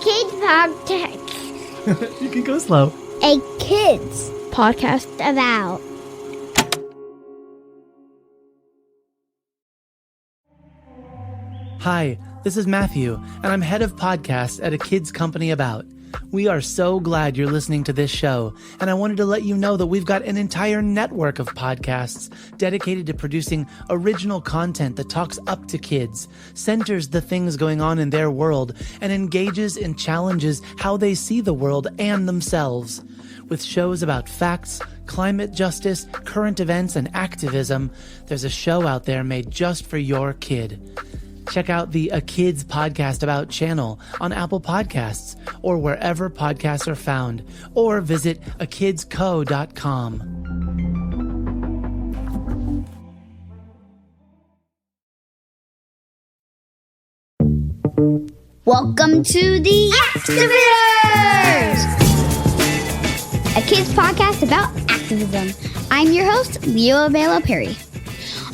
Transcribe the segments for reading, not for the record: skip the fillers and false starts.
kids podcast. You can go slow. A kids podcast about. Hi, this is Matthew, and I'm head of podcasts at a kids company about. We are so glad you're listening to this show, and I wanted to let you know that we've got an entire network of podcasts dedicated to producing original content that talks up to kids, centers the things going on in their world, and engages and challenges how they see the world and themselves. With shows about facts, climate justice, current events, and activism, there's a show out there made just for your kid. Check out the A Kids Podcast About channel on Apple Podcasts or wherever podcasts are found, or visit akidsco.com. Welcome to the Activators! A kids podcast about activism. I'm your host, Leo Abela Perry.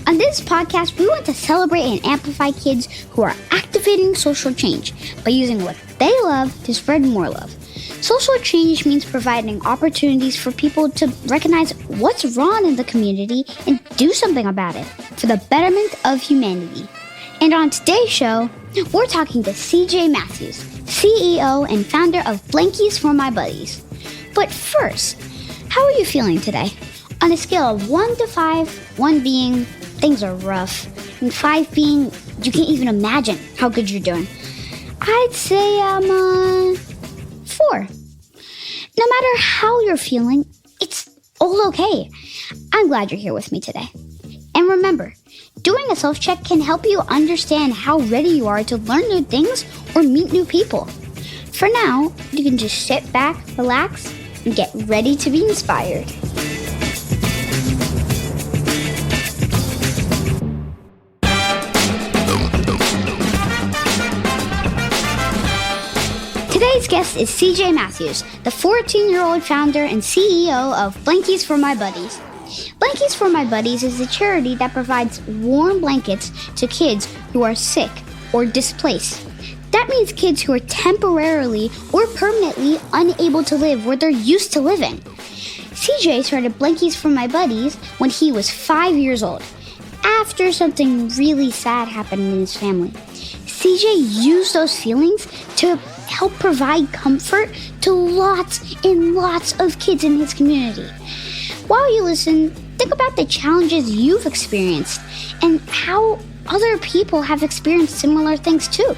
On this podcast, we want to celebrate and amplify kids who are activating social change by using what they love to spread more love. Social change means providing opportunities for people to recognize what's wrong in the community and do something about it for the betterment of humanity. And on today's show, we're talking to CJ Matthews, CEO and founder of Blankies for My Buddies. But first, how are you feeling today? On a scale of 1 to 5, 1 being things are rough, and 5 being you can't even imagine how good you're doing, I'd say I'm 4. No matter how you're feeling, it's all okay. I'm glad you're here with me today. And remember, doing a self-check can help you understand how ready you are to learn new things or meet new people. For now, you can just sit back, relax, and get ready to be inspired. Today's guest is CJ Matthews, the 14-year-old founder and CEO of Blankies for My Buddies. Blankies for My Buddies is a charity that provides warm blankets to kids who are sick or displaced. That means kids who are temporarily or permanently unable to live where they're used to living. CJ started Blankies for My Buddies when he was 5 years old, after something really sad happened in his family. CJ used those feelings to help provide comfort to lots and lots of kids in his community. While you listen, think about the challenges you've experienced and how other people have experienced similar things too.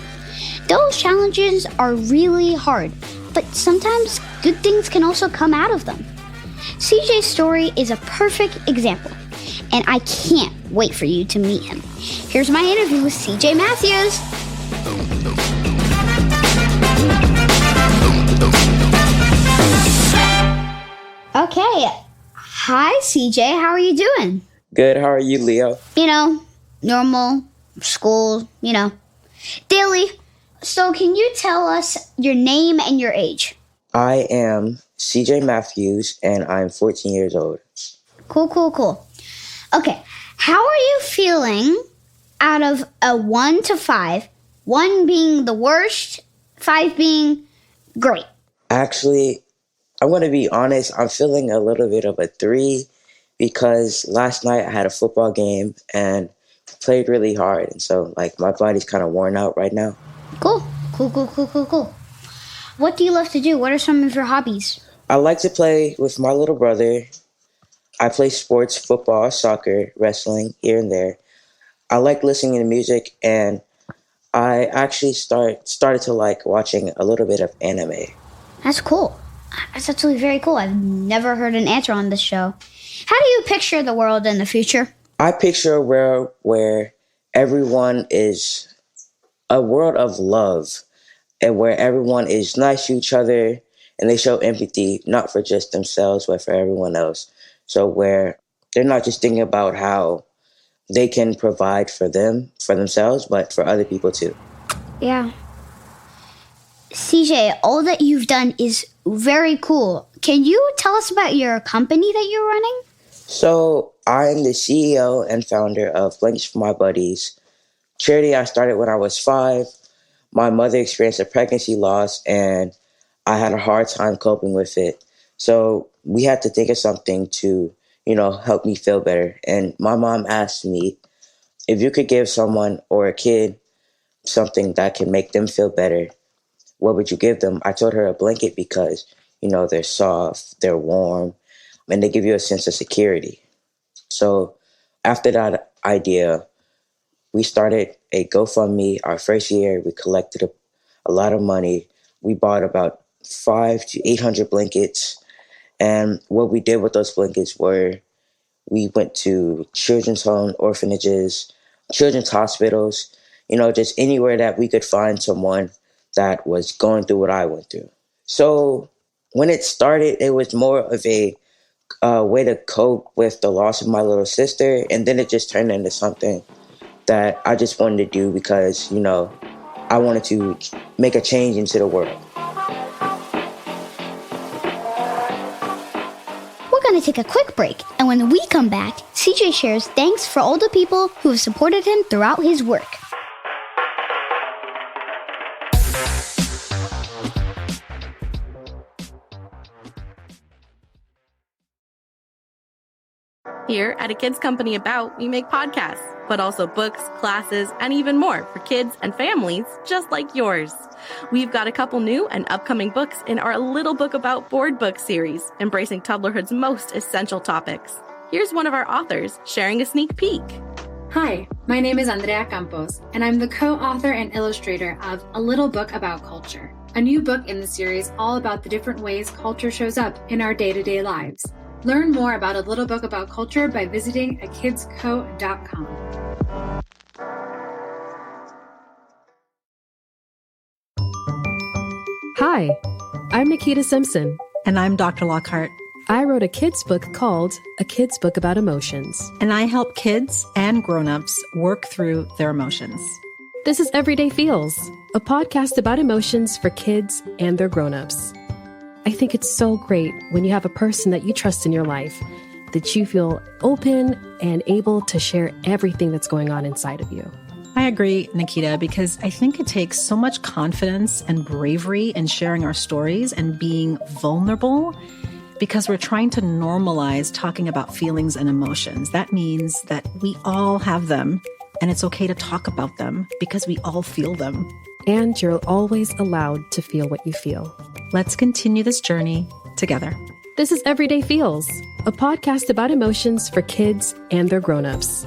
Those challenges are really hard, but sometimes good things can also come out of them. CJ's story is a perfect example, and I can't wait for you to meet him. Here's my interview with CJ Matthews. Okay. Hi, CJ. How are you doing? Good. How are you, Leo? Normal, school, daily. So can you tell us your name and your age? I am CJ Matthews, and I'm 14 years old. Cool. Okay. How are you feeling out of a 1 to 5? 1 being the worst, 5 being great. Actually, I'm going to be honest. I'm feeling a little bit of a 3 because last night I had a football game and played really hard. And so, my body's kind of worn out right now. Cool. What do you love to do? What are some of your hobbies? I like to play with my little brother. I play sports, football, soccer, wrestling, here and there. I like listening to music, and I actually started to like watching a little bit of anime. That's cool. That's actually very cool. I've never heard an answer on this show. How do you picture the world in the future? I picture a world where everyone is a world of love and where everyone is nice to each other and they show empathy, not for just themselves, but for everyone else. So where they're not just thinking about how they can provide for themselves, but for other people too. Yeah. CJ, all that you've done is very cool. Can you tell us about your company that you're running? So I'm the CEO and founder of Blankies for My Buddies, charity I started when I was 5. my mother experienced a pregnancy loss and I had a hard time coping with it. So we had to think of something to, help me feel better. And my mom asked me if you could give someone or a kid something that can make them feel better, what would you give them? I told her a blanket because, they're soft, they're warm, and they give you a sense of security. So after that idea, we started a GoFundMe. Our first year, we collected a lot of money. We bought about 500 to 800 blankets. And what we did with those blankets were we went to children's home, orphanages, children's hospitals, just anywhere that we could find someone that was going through what I went through. So when it started, it was more of a way to cope with the loss of my little sister. And then it just turned into something that I just wanted to do because, I wanted to make a change into the world. We're going to take a quick break, and when we come back, CJ shares thanks for all the people who have supported him throughout his work. Here at A Kids Company About, we make podcasts, but also books, classes, and even more for kids and families just like yours. We've got a couple new and upcoming books in our Little Book About Board Book series, embracing toddlerhood's most essential topics. Here's one of our authors sharing a sneak peek. Hi, my name is Andrea Campos, and I'm the co-author and illustrator of A Little Book About Culture, a new book in the series all about the different ways culture shows up in our day-to-day lives. Learn more about A Little Book About Culture by visiting akidsco.com. Hi, I'm Nikita Simpson. And I'm Dr. Lockhart. I wrote a kids' book called A Kids' Book About Emotions. And I help kids and grown-ups work through their emotions. This is Everyday Feels, a podcast about emotions for kids and their grown-ups. I think it's so great when you have a person that you trust in your life, that you feel open and able to share everything that's going on inside of you. I agree, Nikita, because I think it takes so much confidence and bravery in sharing our stories and being vulnerable, because we're trying to normalize talking about feelings and emotions. That means that we all have them, and it's okay to talk about them because we all feel them. And you're always allowed to feel what you feel. Let's continue this journey together. This is Everyday Feels, a podcast about emotions for kids and their grown-ups.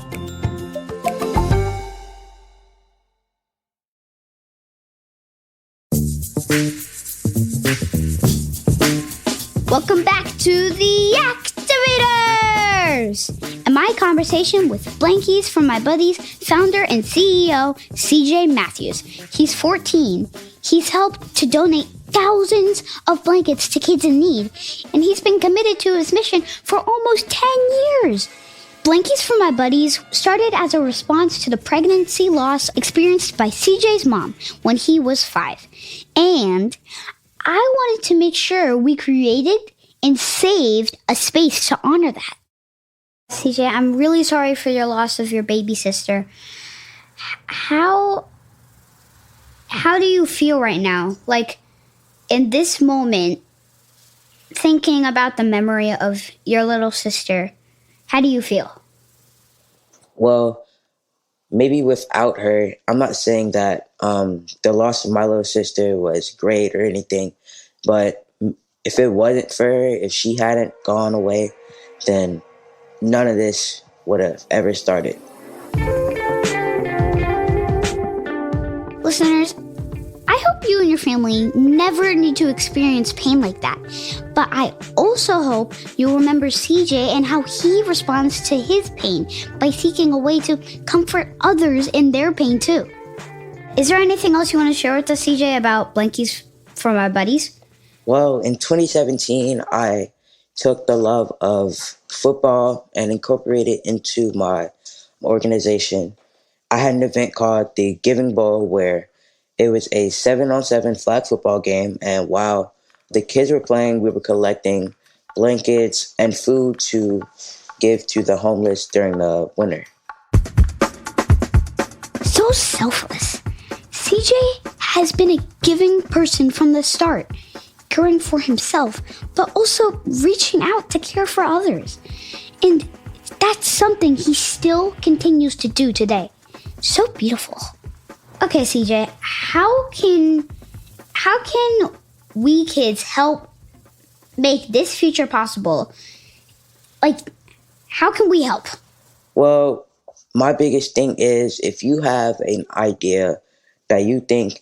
Welcome back to the Activators! And my conversation with Blankies from My Buddies founder and CEO, CJ Matthews. He's 14. He's helped to donate thousands of blankets to kids in need, and he's been committed to his mission for almost 10 years. Blankies for My Buddies started as a response to the pregnancy loss experienced by CJ's mom when he was 5. And I wanted to make sure we created and saved a space to honor that. CJ, I'm really sorry for your loss of your baby sister. How do you feel right now? Like, in this moment, thinking about the memory of your little sister, how do you feel? Well, maybe without her, I'm not saying that the loss of my little sister was great or anything, but if it wasn't for her, if she hadn't gone away, then none of this would have ever started. Listeners, I hope you and your family never need to experience pain like that. But I also hope you'll remember CJ and how he responds to his pain by seeking a way to comfort others in their pain too. Is there anything else you want to share with us, CJ, about Blankies for My Buddies? Well, in 2017, I took the love of football and incorporated it into my organization. I had an event called the Giving Bowl where it was a 7-on-7 flag football game, and while the kids were playing, we were collecting blankets and food to give to the homeless during the winter. So selfless. CJ has been a giving person from the start, caring for himself, but also reaching out to care for others. And that's something he still continues to do today. So beautiful. Okay, CJ, how can we kids help make this future possible? Like, how can we help? Well, my biggest thing is if you have an idea that you think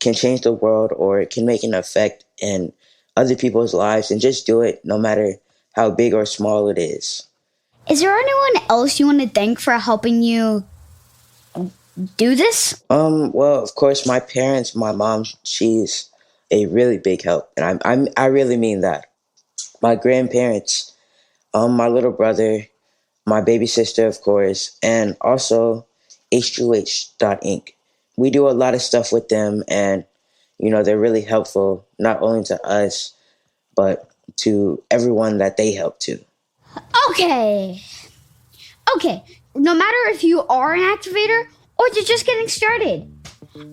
can change the world or it can make an effect in other people's lives, and just do it no matter how big or small it is. Is there anyone else you want to thank for helping you do this? Well, of course, my parents, my mom, she's a really big help, and I really mean that. My grandparents, my little brother, my baby sister, of course, and also H2H.Inc. We do a lot of stuff with them, and they're really helpful, not only to us, but to everyone that they help too. Okay. No matter if you are an activator or you're just getting started,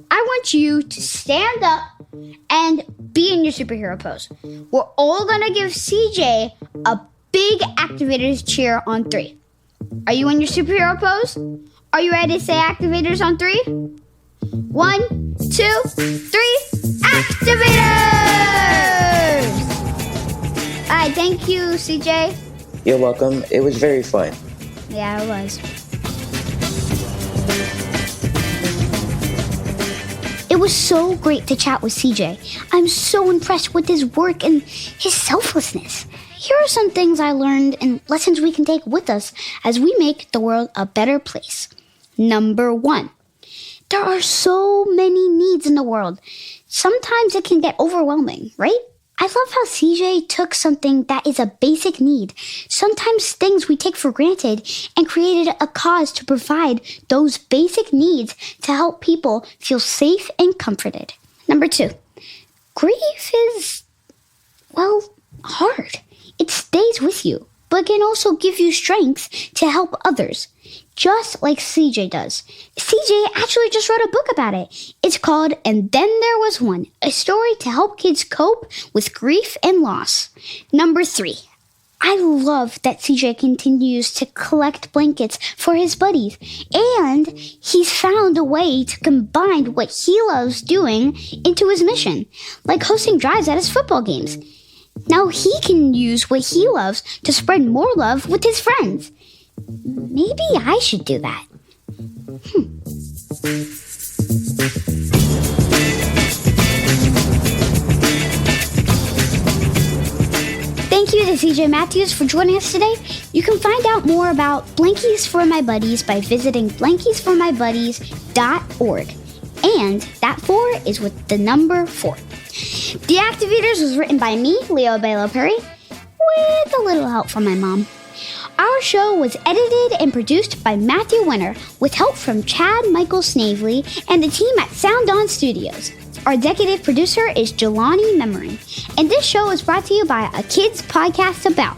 I want you to stand up and be in your superhero pose. We're all gonna give CJ a big activators cheer on 3. Are you in your superhero pose? Are you ready to say activators on 3? 1, 2, 3, activators! Alright, thank you, CJ. You're welcome. It was very fun. Yeah, it was. It was so great to chat with CJ. I'm so impressed with his work and his selflessness. Here are some things I learned and lessons we can take with us as we make the world a better place. Number 1, there are so many needs in the world. Sometimes it can get overwhelming, right? I love how CJ took something that is a basic need, sometimes things we take for granted, and created a cause to provide those basic needs to help people feel safe and comforted. Number 2, grief is, hard. It stays with you, but can also give you strength to help others, just like CJ does. CJ actually just wrote a book about it. It's called And Then There Was One, a story to help kids cope with grief and loss. Number 3, I love that CJ continues to collect blankets for his buddies, and he's found a way to combine what he loves doing into his mission, like hosting drives at his football games. Now he can use what he loves to spread more love with his friends. Maybe I should do that. Thank you to CJ Matthews for joining us today. You can find out more about Blankies for My Buddies by visiting blankiesformybuddies.org. And that 4 is with the number 4. The Activators was written by me, Leo Bailo Perry, with a little help from my mom. Our show was edited and produced by Matthew Winter with help from Chad Michael Snavely and the team at Sound On Studios. Our executive producer is Jelani Memory, and this show is brought to you by A Kids Podcast About.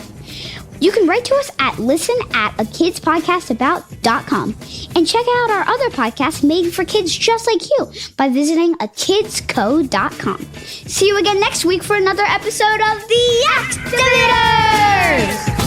You can write to us at listen@akidspodcastabout.com and check out our other podcasts made for kids just like you by visiting akidsco.com. See you again next week for another episode of The Activators!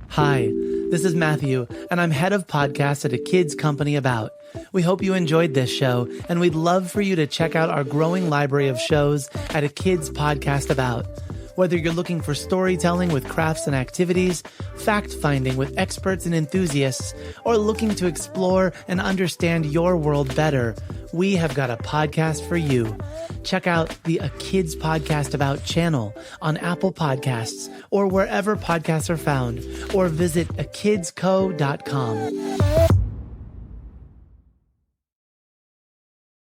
Hi, this is Matthew, and I'm head of podcasts at A Kids Company About. We hope you enjoyed this show, and we'd love for you to check out our growing library of shows at A Kids Podcast About. Whether you're looking for storytelling with crafts and activities, fact-finding with experts and enthusiasts, or looking to explore and understand your world better, we have got a podcast for you. Check out the A Kids Podcast About channel on Apple Podcasts or wherever podcasts are found, or visit akidsco.com.